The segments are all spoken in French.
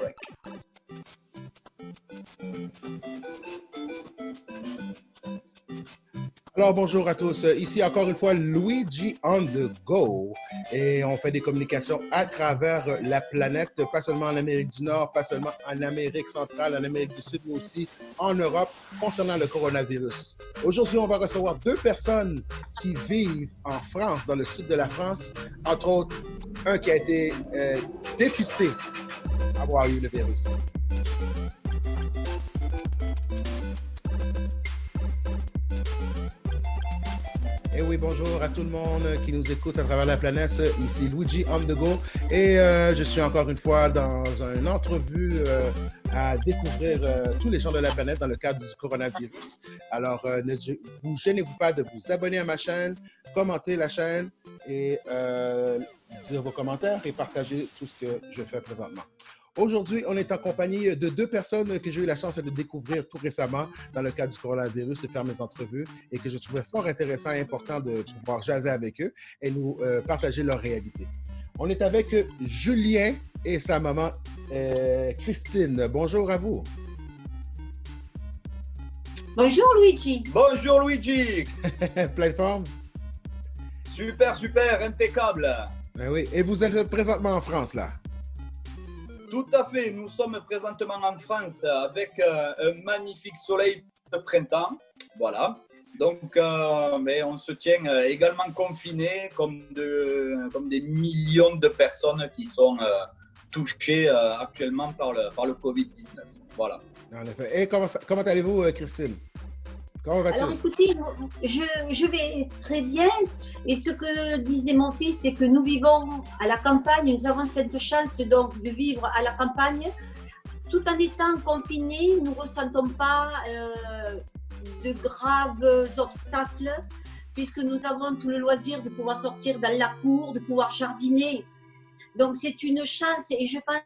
Rec. Alors, bonjour à tous. Ici, encore une fois, Luigi on the go. Et on fait des communications à travers la planète, pas seulement en Amérique du Nord, pas seulement en Amérique centrale, en Amérique du Sud, mais aussi en Europe, concernant le coronavirus. Aujourd'hui, on va recevoir deux personnes qui vivent en France, dans le sud de la France. Entre autres, un qui a été dépisté avoir eu le virus. Et oui, bonjour à tout le monde qui nous écoute à travers la planète. Ici Luigi on the go. Et je suis encore une fois dans une entrevue à découvrir tous les gens de la planète dans le cadre du coronavirus. Alors, ne vous gênez-vous pas de vous abonner à ma chaîne, commenter la chaîne et dire vos commentaires et partager tout ce que je fais présentement. Aujourd'hui, on est en compagnie de deux personnes que j'ai eu la chance de découvrir tout récemment dans le cadre du coronavirus et faire mes entrevues et que je trouvais fort intéressant et important de pouvoir jaser avec eux et nous partager leur réalité. On est avec Julien et sa maman Christine. Bonjour à vous. Bonjour Luigi. Bonjour Luigi. Pleine forme? Super, super, impeccable. Ben oui. Et vous êtes présentement en France, là? Tout à fait, nous sommes présentement en France avec un magnifique soleil de printemps, voilà. Donc, mais on se tient également confinés comme des millions de personnes qui sont touchées actuellement par le Covid-19, voilà. En effet. Et comment allez-vous, Christine? Comment vas-tu? Alors écoutez, je vais très bien et ce que disait mon fils, c'est que nous vivons à la campagne, nous avons cette chance donc de vivre à la campagne. Tout en étant confinés, nous ne ressentons pas de graves obstacles puisque nous avons tout le loisir de pouvoir sortir dans la cour, de pouvoir jardiner. Donc c'est une chance et je pense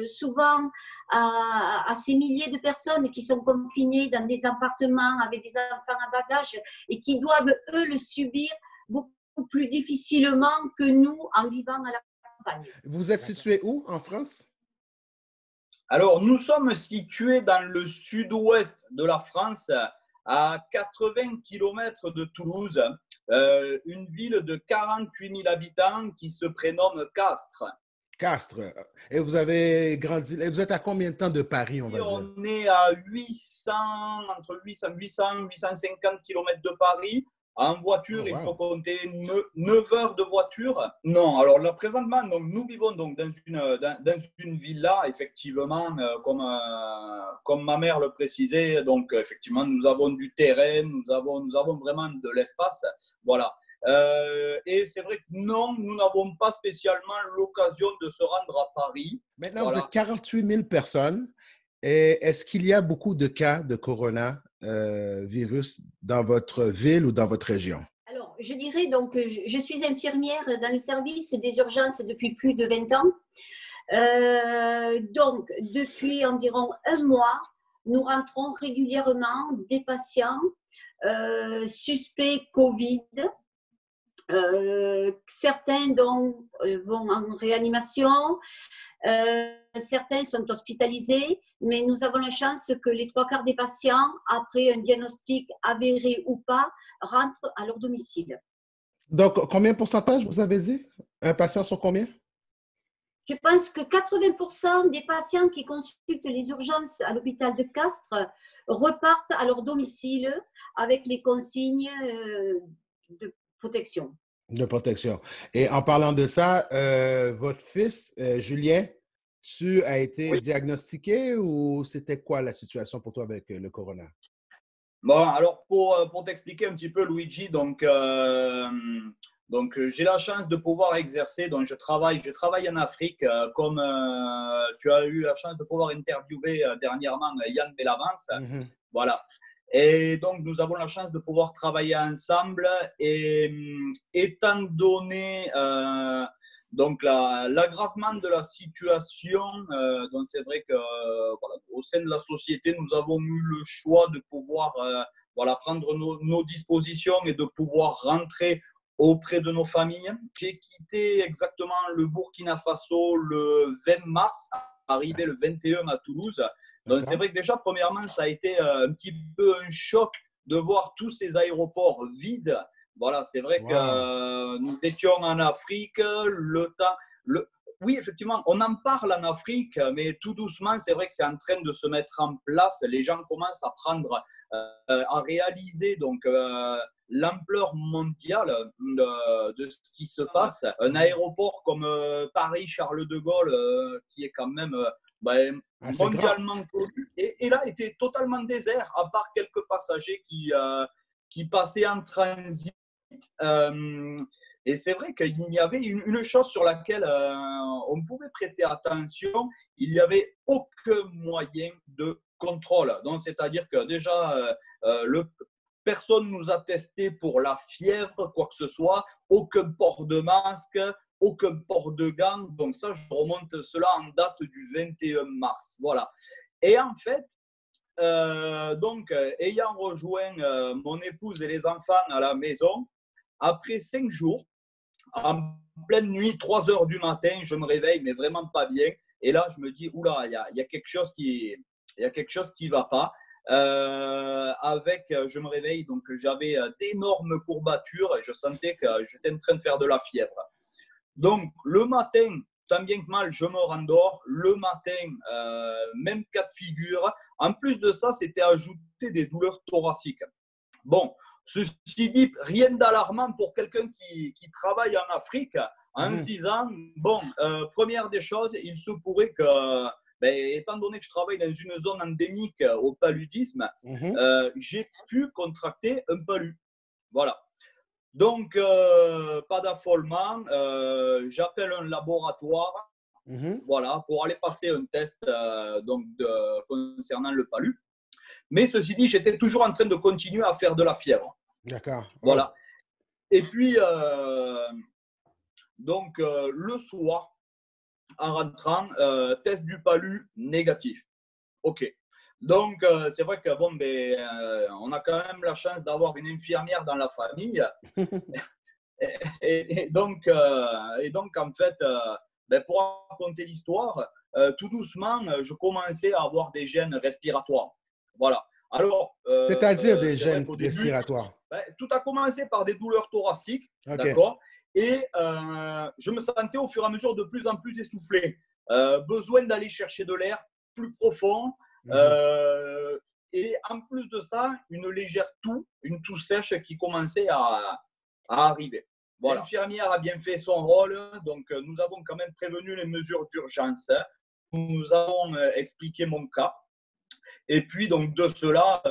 souvent à ces milliers de personnes qui sont confinées dans des appartements avec des enfants à bas âge et qui doivent, eux, le subir beaucoup plus difficilement que nous en vivant à la campagne. Vous êtes situé où en France? Alors, nous sommes situés dans le sud-ouest de la France, à 80 km de Toulouse, une ville de 48 000 habitants qui se prénomme Castres. Castres. Et vous avez grandi. Et vous êtes à combien de temps de Paris, on va dire? On est à entre 850 km de Paris. En voiture, oh, wow. Il faut compter 9 heures de voiture. Non, alors là, présentement, donc, nous vivons donc dans une villa, effectivement, comme ma mère le précisait. Donc, effectivement, nous avons du terrain, nous avons vraiment de l'espace. Voilà. Et c'est vrai que non, nous n'avons pas spécialement l'occasion de se rendre à Paris. Maintenant, voilà. Vous êtes 48 000 personnes. Et est-ce qu'il y a beaucoup de cas de coronavirus dans votre ville ou dans votre région? Alors, je dirais donc, je suis infirmière dans le service des urgences depuis plus de 20 ans. Donc, depuis environ un mois, nous rentrons régulièrement des patients suspects Covid. Certains donc, vont en réanimation, certains sont hospitalisés, mais nous avons la chance que les 3/4 des patients, après un diagnostic avéré ou pas, rentrent à leur domicile. Donc, combien de pourcentage vous avez dit? Un patient sur combien? Je pense que 80% des patients qui consultent les urgences à l'hôpital de Castres repartent à leur domicile avec les consignes de protection. De protection. Et en parlant de ça, votre fils, Julien, tu as été diagnostiqué ou c'était quoi la situation pour toi avec le corona? Bon, alors pour t'expliquer un petit peu, Luigi, donc j'ai la chance de pouvoir exercer. Donc je travaille en Afrique, comme tu as eu la chance de pouvoir interviewer dernièrement Yann Bellavance. Mm-hmm. Voilà. Et donc, nous avons la chance de pouvoir travailler ensemble et étant donné donc l'aggravement de la situation, donc c'est vrai que voilà, au sein de la société, nous avons eu le choix de pouvoir voilà, prendre nos dispositions et de pouvoir rentrer auprès de nos familles. J'ai quitté exactement le Burkina Faso le 20 mars arrivé le 21 à Toulouse. Donc, c'est vrai que déjà, premièrement, ça a été un petit peu un choc de voir tous ces aéroports vides. Voilà, c'est vrai que nous étions en Afrique, oui, effectivement, on en parle en Afrique, mais tout doucement, c'est vrai que c'est en train de se mettre en place. Les gens commencent à prendre, à réaliser donc l'ampleur mondiale de ce qui se passe. Un aéroport comme Paris-Charles de Gaulle, qui est quand même mondialement connu, et là était totalement désert, à part quelques passagers qui passaient en transit. Et c'est vrai qu'il y avait une chose sur laquelle on pouvait prêter attention, il n'y avait aucun moyen de contrôle. Donc, c'est-à-dire que déjà, personne ne nous a testé pour la fièvre, quoi que ce soit, aucun port de masque, aucun port de gants. Donc ça, je remonte cela en date du 21 mars. Voilà. Et en fait, ayant rejoint mon épouse et les enfants à la maison, après 5 jours, en pleine nuit, 3 heures du matin, je me réveille, mais vraiment pas bien. Et là, je me dis, oula, il y a quelque chose qui ne va pas. Je me réveille, donc j'avais d'énormes courbatures et je sentais que j'étais en train de faire de la fièvre. Donc, le matin, tant bien que mal, je me rendors. Le matin, même cas de figure. En plus de ça, c'était ajouté des douleurs thoraciques. Bon, ceci dit, rien d'alarmant pour quelqu'un qui travaille en Afrique, en se disant, bon, première des choses, il se pourrait que, étant donné que je travaille dans une zone endémique au paludisme, j'ai pu contracter un palu. Voilà. Donc, pas d'affolement, j'appelle un laboratoire voilà, pour aller passer un test concernant le palu. Mais ceci dit, j'étais toujours en train de continuer à faire de la fièvre. D'accord. Voilà. Et puis, le soir, en rentrant, test du palu négatif. OK. Donc, c'est vrai que on a quand même la chance d'avoir une infirmière dans la famille. et donc, en fait, pour raconter l'histoire, tout doucement, je commençais à avoir des gènes respiratoires. Voilà. Alors, c'est-à-dire des gènes respiratoires. Tout a commencé par des douleurs thoraciques, d'accord. Et je me sentais au fur et à mesure de plus en plus essoufflé. Besoin d'aller chercher de l'air plus profond. Et en plus de ça, une légère toux, une toux sèche qui commençait à arriver. Voilà. L'infirmière a bien fait son rôle, donc nous avons quand même prévenu les mesures d'urgence. Nous avons expliqué mon cas. Et puis, donc, de cela,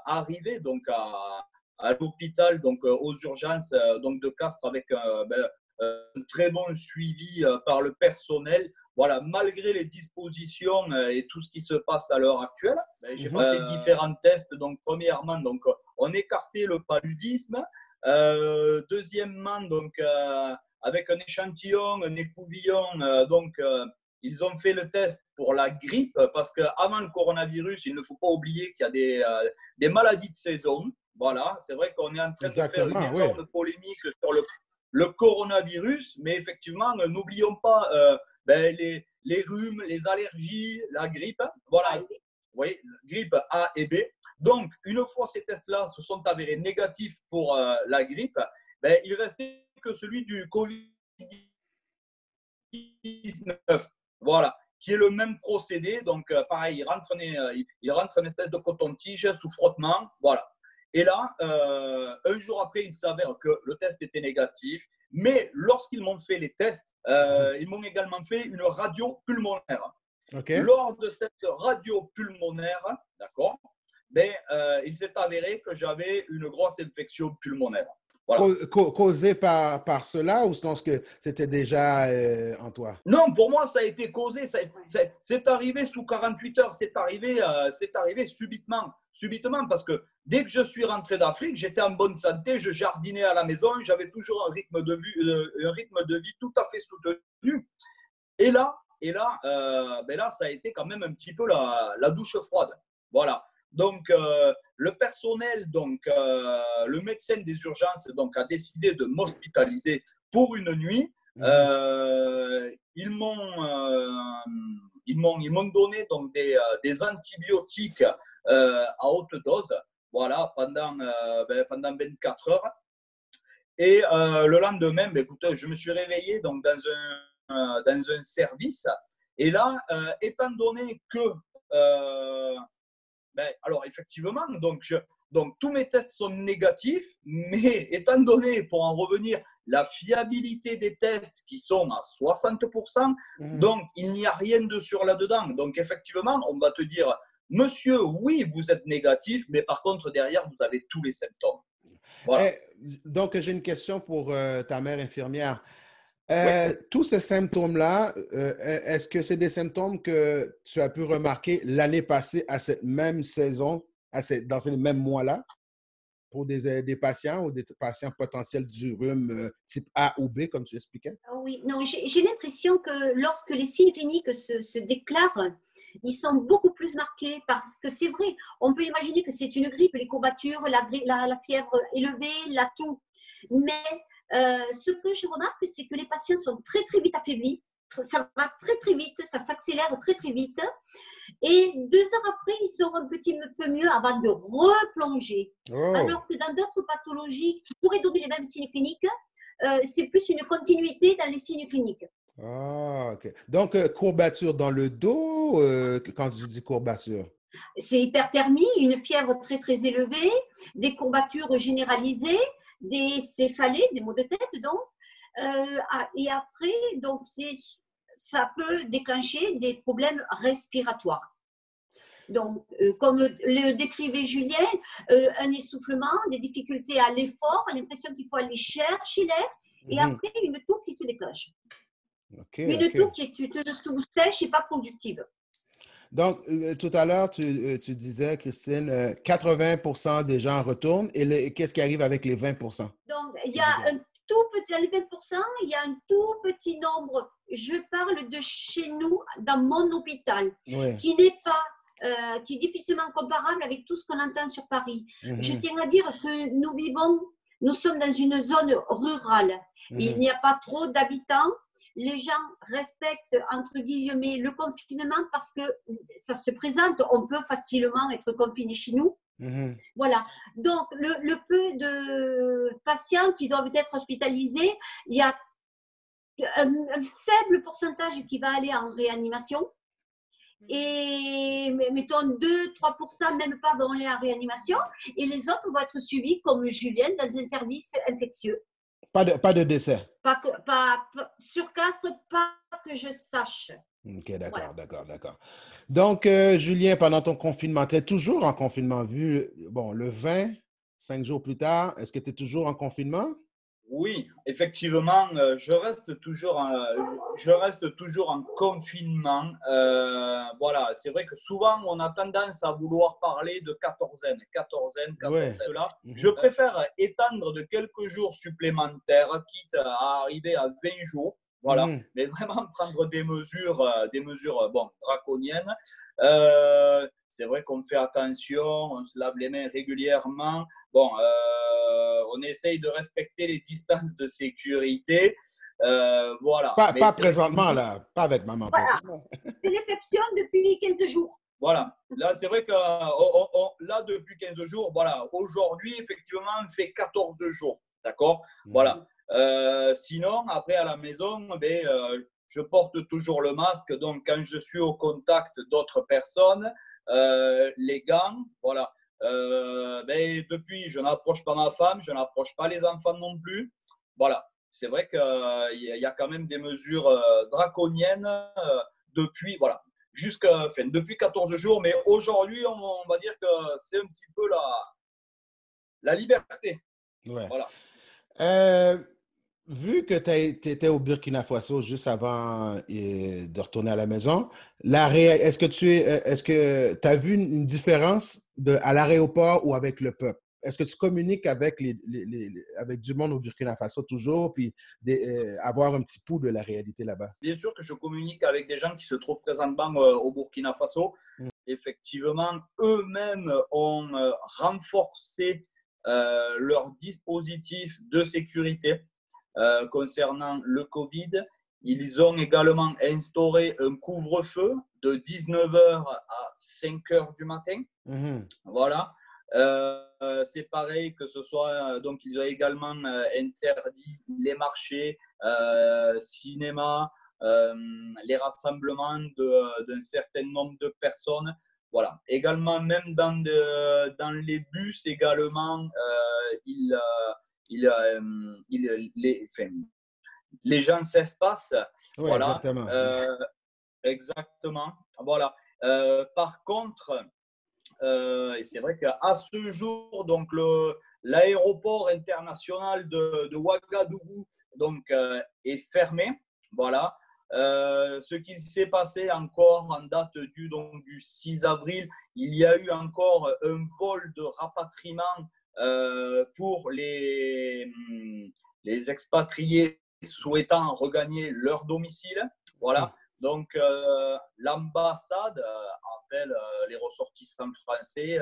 arrivé donc, à l'hôpital, donc aux urgences donc, de Castres avec un très bon suivi par le personnel. Voilà, malgré les dispositions et tout ce qui se passe à l'heure actuelle, j'ai passé différents tests. Donc, premièrement, donc, on écartait le paludisme. Deuxièmement, donc, avec un échantillon, un écouvillon, ils ont fait le test pour la grippe parce qu'avant le coronavirus, il ne faut pas oublier qu'il y a des maladies de saison. Voilà, c'est vrai qu'on est en train de faire une énorme polémique sur le coronavirus, mais effectivement, n'oublions pas les rhumes, les allergies, la grippe. Voilà, oui, grippe A et B. Donc, une fois ces tests-là se sont avérés négatifs pour la grippe, il ne restait que celui du Covid-19. Voilà, qui est le même procédé. Donc, pareil, il rentre une espèce de coton-tige sous frottement. Voilà. Et là, un jour après, il s'avère que le test était négatif. Mais lorsqu'ils m'ont fait les tests, ils m'ont également fait une radio pulmonaire. Lors de cette radio pulmonaire, d'accord, il s'est avéré que j'avais une grosse infection pulmonaire. Voilà. Causé par cela ou sens que c'était déjà en toi? Non, pour moi, ça a été causé. C'est arrivé sous 48 heures. C'est arrivé subitement. Subitement, parce que dès que je suis rentré d'Afrique, j'étais en bonne santé, je jardinais à la maison, j'avais toujours un rythme de vie tout à fait soutenu. Et là, ça a été quand même un petit peu la douche froide. Voilà. Donc, le personnel, donc, le médecin des urgences donc, a décidé de m'hospitaliser pour une nuit. Ils ils m'ont donné donc des antibiotiques à haute dose, voilà, pendant 24 heures. Et le lendemain, ben, écoute, je me suis réveillé donc, dans un service. Et là, étant donné que, alors effectivement, donc tous mes tests sont négatifs, mais étant donné, pour en revenir, la fiabilité des tests qui sont à 60%, donc il n'y a rien de sûr là-dedans. Donc effectivement, on va te dire, monsieur, oui, vous êtes négatif, mais par contre, derrière, vous avez tous les symptômes. Voilà. Donc, j'ai une question pour ta mère infirmière. Ouais. Tous ces symptômes-là, est-ce que c'est des symptômes que tu as pu remarquer l'année passée à cette même saison, dans ces mêmes mois-là, pour des patients ou des patients potentiels du rhume type A ou B, comme tu expliquais? Oui, non, j'ai l'impression que lorsque les signes cliniques se déclarent, ils sont beaucoup plus marqués parce que c'est vrai, on peut imaginer que c'est une grippe, les courbatures, la fièvre élevée, la toux. Mais ce que je remarque, c'est que les patients sont très, très vite affaiblis. Ça va très, très vite, ça s'accélère très, très vite. Et 2 heures après, ils seront un petit peu mieux avant de replonger. Oh. Alors que dans d'autres pathologies qui pourraient donner les mêmes signes cliniques, c'est plus une continuité dans les signes cliniques. Ah, OK. Donc, courbature dans le dos, quand tu dis courbature? C'est hyperthermie, une fièvre très, très élevée, des courbatures généralisées, des céphalées, des maux de tête, donc. Et après, donc, ça peut déclencher des problèmes respiratoires. Donc, comme le décrivait Julien, un essoufflement, des difficultés à l'effort, l'impression qu'il faut aller chercher l'air, et après, une toux qui se déclenche. Une toux qui est une toux sèche et pas productive. Donc, tout à l'heure, tu disais, Christine, 80% des gens retournent. Et qu'est-ce qui arrive avec les 20%? Donc, il y a un tout petit, dans les 20%, il y a un tout petit nombre. Je parle de chez nous, dans mon hôpital, qui n'est pas qui est difficilement comparable avec tout ce qu'on entend sur Paris. Je tiens à dire que nous sommes dans une zone rurale. Il n'y a pas trop d'habitants. Les gens respectent, entre guillemets, le confinement parce que ça se présente. On peut facilement être confiné chez nous. Voilà. Donc, le peu de patients qui doivent être hospitalisés, il y a un faible pourcentage qui va aller en réanimation. Et mettons 2-3%, même pas, vont aller en réanimation. Et les autres vont être suivis, comme Julien, dans un service infectieux. Pas de décès? Sur Castres, pas que je sache. OK, d'accord, Voilà. d'accord. Donc, Julien, pendant ton confinement, tu es toujours en confinement, vu, bon, le 20, 5 jours plus tard, est-ce que tu es toujours en confinement? Oui, effectivement, je reste toujours en confinement. Voilà, c'est vrai que souvent, on a tendance à vouloir parler de quatorzaine, cela. Je préfère étendre de quelques jours supplémentaires, quitte à arriver à 20 jours. Voilà, mais vraiment prendre des mesures draconiennes. C'est vrai qu'on fait attention, on se lave les mains régulièrement. Bon, on essaye de respecter les distances de sécurité. Voilà. Pas présentement, là. Pas avec maman. Voilà. C'est l'exception depuis 15 jours. Voilà. Là, c'est vrai que là, depuis 15 jours, voilà. Aujourd'hui, effectivement, on fait 14 jours. D'accord? Voilà. Sinon, après, à la maison, je porte toujours le masque. Donc, quand je suis au contact d'autres personnes, les gants, voilà. Depuis, je n'approche pas ma femme, je n'approche pas les enfants non plus. Voilà, c'est vrai qu'il y a quand même des mesures draconiennes depuis, voilà, depuis 14 jours. Mais aujourd'hui, on va dire que c'est un petit peu la liberté. Ouais. Voilà. Vu que tu étais au Burkina Faso juste avant de retourner à la maison, est-ce que tu as vu une différence à l'aéroport ou avec le peuple? Est-ce que tu communiques avec avec du monde au Burkina Faso toujours, puis avoir un petit pouls de la réalité là-bas? Bien sûr que je communique avec des gens qui se trouvent présentement au Burkina Faso. Effectivement, eux-mêmes ont renforcé leur dispositif de sécurité concernant le Covid. Ils ont également instauré un couvre-feu de 19h à 5h du matin. Voilà. C'est pareil que ce soit, donc ils ont également interdit les marchés, cinéma, les rassemblements d'un certain nombre de personnes. Voilà. Également, même dans les bus, également, les gens s'espacent. Oui, Voilà. exactement. Exactement. Voilà. Par contre, et c'est vrai qu'à ce jour, donc l'aéroport international de Ouagadougou donc, est fermé. Voilà. Ce qu'il s'est passé encore en date du 6 avril, il y a eu encore un vol de rapatriement pour les expatriés souhaitant regagner leur domicile. Voilà. Donc, l'ambassade appelle les ressortissants français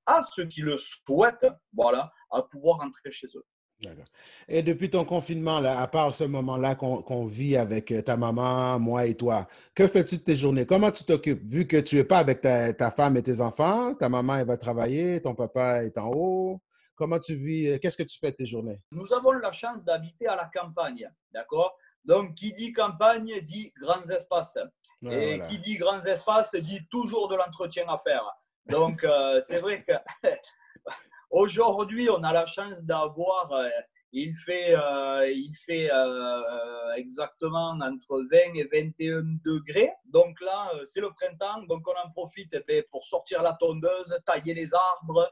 à ceux qui le souhaitent, voilà, à pouvoir rentrer chez eux. D'accord. Et depuis ton confinement, là, à part ce moment-là qu'on vit avec ta maman, moi et toi, que fais-tu de tes journées? Comment tu t'occupes? Vu que tu n'es pas avec ta femme et tes enfants, ta maman, elle va travailler, ton papa est en haut. Comment tu vis? Qu'est-ce que tu fais de tes journées? Nous avons la chance d'habiter à la campagne, d'accord? Donc, qui dit campagne dit grands espaces. Ouais, Et voilà. qui dit grands espaces dit toujours de l'entretien à faire. Donc, c'est vrai que aujourd'hui, on a la chance d'avoir, il fait exactement entre 20 et 21 degrés. Donc là, c'est le printemps, donc on en profite pour sortir la tondeuse, tailler les arbres,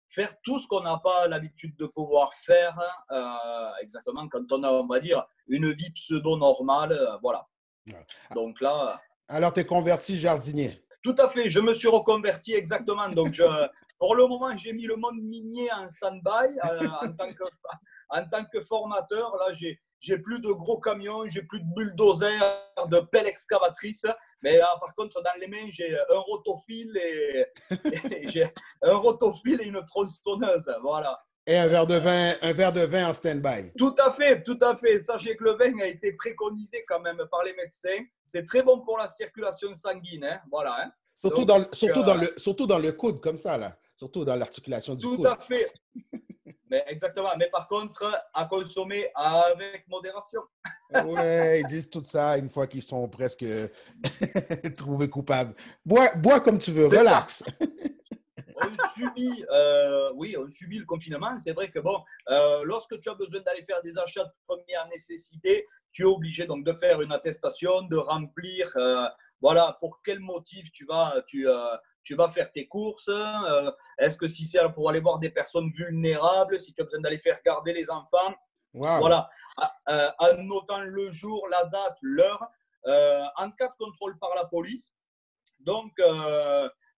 faire tout ce qu'on n'a pas l'habitude de pouvoir faire, exactement quand on a, on va dire, une vie pseudo-normale. Voilà. Donc là. Alors, tu es converti jardinier. Tout à fait, je me suis reconverti exactement. Donc, pour le moment, j'ai mis le monde minier en stand-by en tant que formateur. Là, j'ai plus de gros camions, j'ai plus de bulldozers, de pelles excavatrices. Mais là, par contre, dans les mains, j'ai un rotophile et une tronçonneuse. Voilà. Et un verre de vin en stand-by. Tout à fait, tout à fait. Sachez que le vin a été préconisé quand même par les médecins. C'est très bon pour la circulation sanguine. Hein. Voilà. Hein. Surtout, surtout dans le coude, comme ça, là. Surtout dans l'articulation du coude. Tout à fait. Mais exactement. Mais par contre, à consommer avec modération. Oui, ils disent tout ça une fois qu'ils sont presque trouvés coupables. Bois comme tu veux, relax. On subit le confinement. C'est vrai que bon, lorsque tu as besoin d'aller faire des achats de première nécessité, tu es obligé donc de faire une attestation, de remplir, voilà, pour quel motif tu vas faire tes courses. Est-ce que si c'est pour aller voir des personnes vulnérables, si tu as besoin d'aller faire garder les enfants. Wow. Voilà, en notant le jour, la date, l'heure, en cas de contrôle par la police. Donc,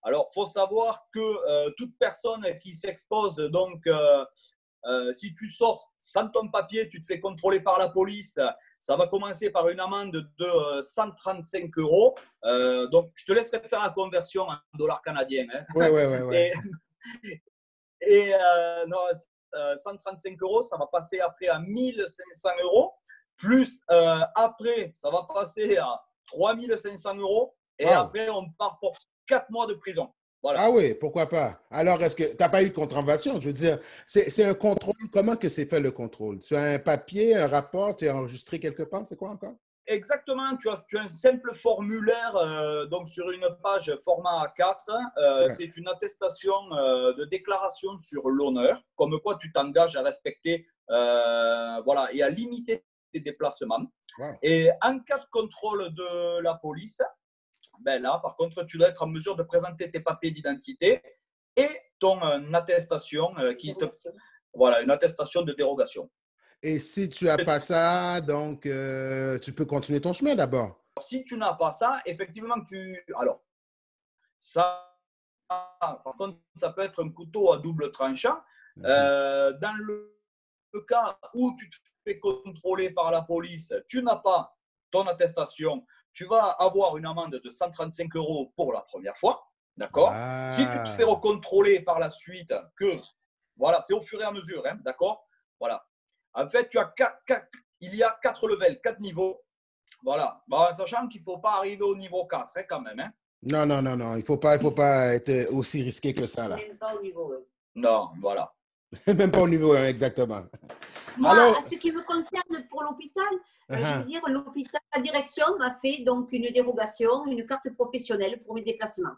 alors, il faut savoir que toute personne qui s'expose, donc, si tu sors sans ton papier, tu te fais contrôler par la police, ça va commencer par une amende de 135 €. Donc, je te laisserai faire la conversion en dollars canadiens. Hein. Ouais. Et non, 135 €, ça va passer après à 1500 €. Plus après, ça va passer à 3500 €. Et après, on part pour 4 mois de prison. Voilà. Ah oui, pourquoi pas? Alors, est-ce que tu n'as pas eu de contravention? Je veux dire, c'est un contrôle. Comment que c'est fait le contrôle? Tu as un papier, un rapport, tu es enregistré quelque part? C'est quoi encore? Exactement. Tu as un simple formulaire donc sur une page format A4. Ouais. C'est une attestation de déclaration sur l'honneur, comme quoi tu t'engages à respecter voilà, et à limiter tes déplacements. Wow. Et en cas de contrôle de la police, ben là, par contre, tu dois être en mesure de présenter tes papiers d'identité et ton attestation voilà, une attestation de dérogation. Et si tu n'as pas ça, donc tu peux continuer ton chemin d'abord. Si tu n'as pas ça, effectivement, alors, ça, par contre, ça peut être un couteau à double tranchant. Dans le cas où tu te fais contrôler par la police, tu n'as pas ton attestation, tu vas avoir une amende de 135 € pour la première fois. D'accord. Si tu te fais recontrôler par la suite, voilà, c'est au fur et à mesure. Hein, d'accord. Voilà. En fait, il y a 4 levels, 4 niveaux. Voilà. Bon, sachant qu'il ne faut pas arriver au niveau 4 hein, quand même. Hein. Non, non, non, non. Il faut pas être aussi risqué que ça, là. Même pas au niveau 1. Non, voilà. Même pas au niveau 1, exactement. Moi, Alors, à ce qui me concerne pour l'hôpital, je uh-huh. veux dire, l'hôpital, la direction m'a fait donc une dérogation, une carte professionnelle pour mes déplacements.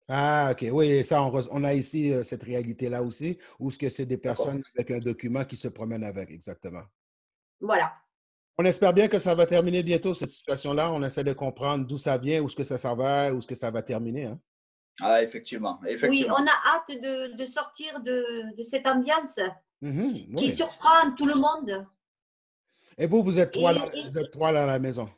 Ah, OK. Oui, ça, on a ici cette réalité-là aussi, où ce que c'est des personnes avec un document qui se promènent avec, exactement. Voilà. On espère bien que ça va terminer bientôt, cette situation-là. On essaie de comprendre d'où ça vient, où ce que ça va, où ce que ça va terminer. Hein? Ah, effectivement. Oui, on a hâte de sortir de cette ambiance Mm-hmm, qui oui. surprend tout le monde. Et vous êtes trois, vous êtes trois là à la maison?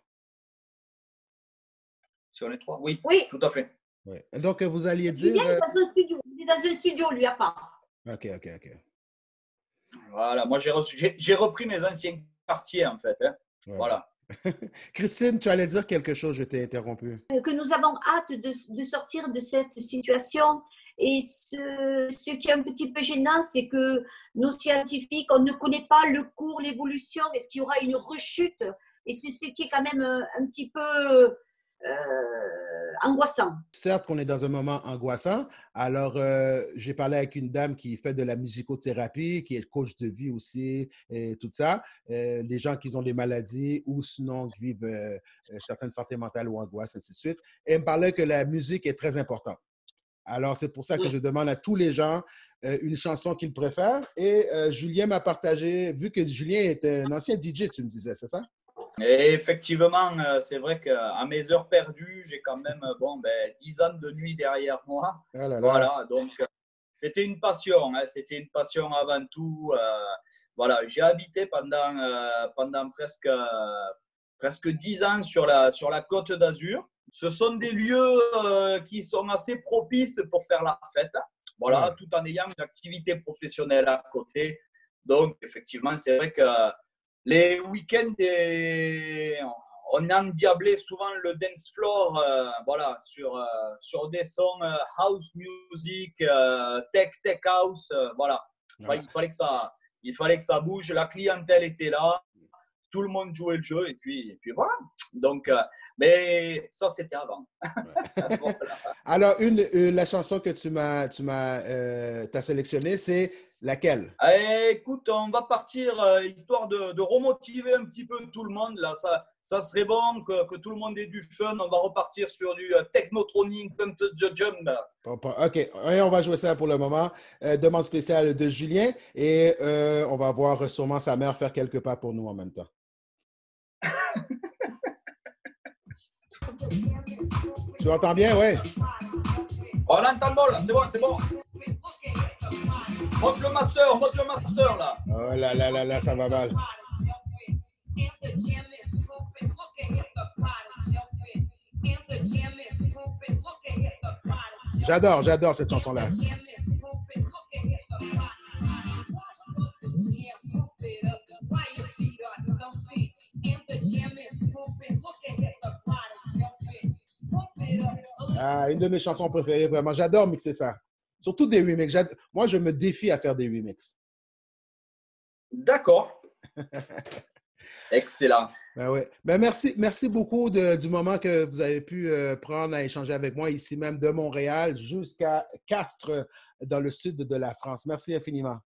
Si on est 3? Oui, oui, tout à fait. Oui. Donc, vous alliez dire… Il est dans un studio, lui, à part. OK. Voilà, moi, j'ai repris mes anciens quartiers, en fait. Hein. Ouais. Voilà. Christine, tu allais dire quelque chose, je t'ai interrompu. Que nous avons hâte de sortir de cette situation. Et ce qui est un petit peu gênant, c'est que nos scientifiques, on ne connaît pas le cours, l'évolution. Est-ce qu'il y aura une rechute? Et c'est ce qui est quand même un petit peu angoissant. Certes qu'on est dans un moment angoissant. Alors, j'ai parlé avec une dame qui fait de la musicothérapie, qui est coach de vie aussi, et tout ça. Les gens qui ont des maladies ou sinon qui vivent certaines santé mentale ou angoisse, ainsi de suite. Et elle me parlait que la musique est très importante. Alors, c'est pour ça que je demande à tous les gens une chanson qu'ils préfèrent. Et Julien m'a partagé, vu que Julien est un ancien DJ, tu me disais, c'est ça? Et effectivement, c'est vrai qu'à mes heures perdues, j'ai quand même 10 ans de nuit derrière moi. Oh là là. Voilà, donc c'était une passion. Hein, c'était une passion avant tout. Voilà, j'ai habité pendant presque 10 ans sur la Côte d'Azur. Ce sont des lieux qui sont assez propices pour faire la fête. Voilà, tout en ayant une activité professionnelle à côté. Donc, effectivement, c'est vrai que les week-ends, on endiablait souvent le dance floor voilà, sur des sons house music, tech house. Voilà. Ouais. Il fallait que ça bouge. La clientèle était là. Tout le monde jouait le jeu. Et puis voilà. Donc, mais ça, c'était avant. Voilà. Alors, la chanson que t'as sélectionnée, c'est laquelle? Écoute, on va partir histoire de remotiver un petit peu tout le monde. Là, ça serait bon que tout le monde ait du fun. On va repartir sur du technotronic, pump the jump. OK, et on va jouer ça pour le moment. Demande spéciale de Julien et on va voir sûrement sa mère faire quelques pas pour nous en même temps. Tu entends bien, oui? On entend bon, là. C'est bon. Monte le master, là. Oh là, ça va mal. J'adore cette chanson-là. Ah, une de mes chansons préférées, vraiment. J'adore mixer ça. Surtout des remixes. Moi, je me défie à faire des remixes. D'accord. Excellent. Ben ouais. Ben merci beaucoup du moment que vous avez pu prendre à échanger avec moi ici même de Montréal jusqu'à Castres dans le sud de la France. Merci infiniment.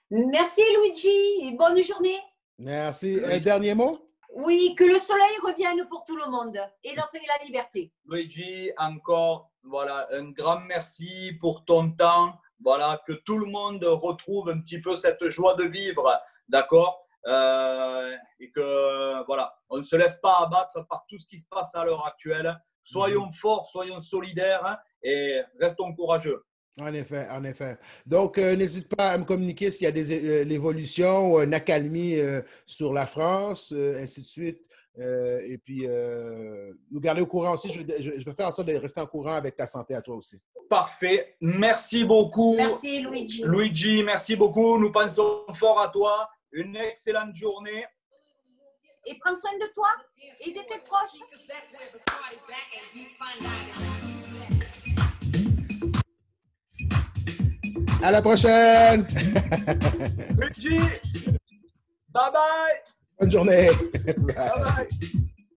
Merci Luigi et bonne journée. Merci. Un dernier mot? Oui, que le soleil revienne pour tout le monde et la liberté. Luigi, encore, voilà, un grand merci pour ton temps. Voilà, que tout le monde retrouve un petit peu cette joie de vivre, d'accord? Et que, voilà, on ne se laisse pas abattre par tout ce qui se passe à l'heure actuelle. Soyons forts, soyons solidaires et restons courageux. En effet. Donc, n'hésite pas à me communiquer s'il y a l'évolution ou une accalmie sur la France, ainsi de suite. Et puis, nous garder au courant aussi. Je vais faire en sorte de rester en courant avec ta santé à toi aussi. Parfait. Merci beaucoup. Merci, Luigi. Luigi, merci beaucoup. Nous pensons fort à toi. Une excellente journée. Et prends soin de toi et de tes proches. À la prochaine! Luigi, bye bye! Bonne journée. Bye. Bye bye.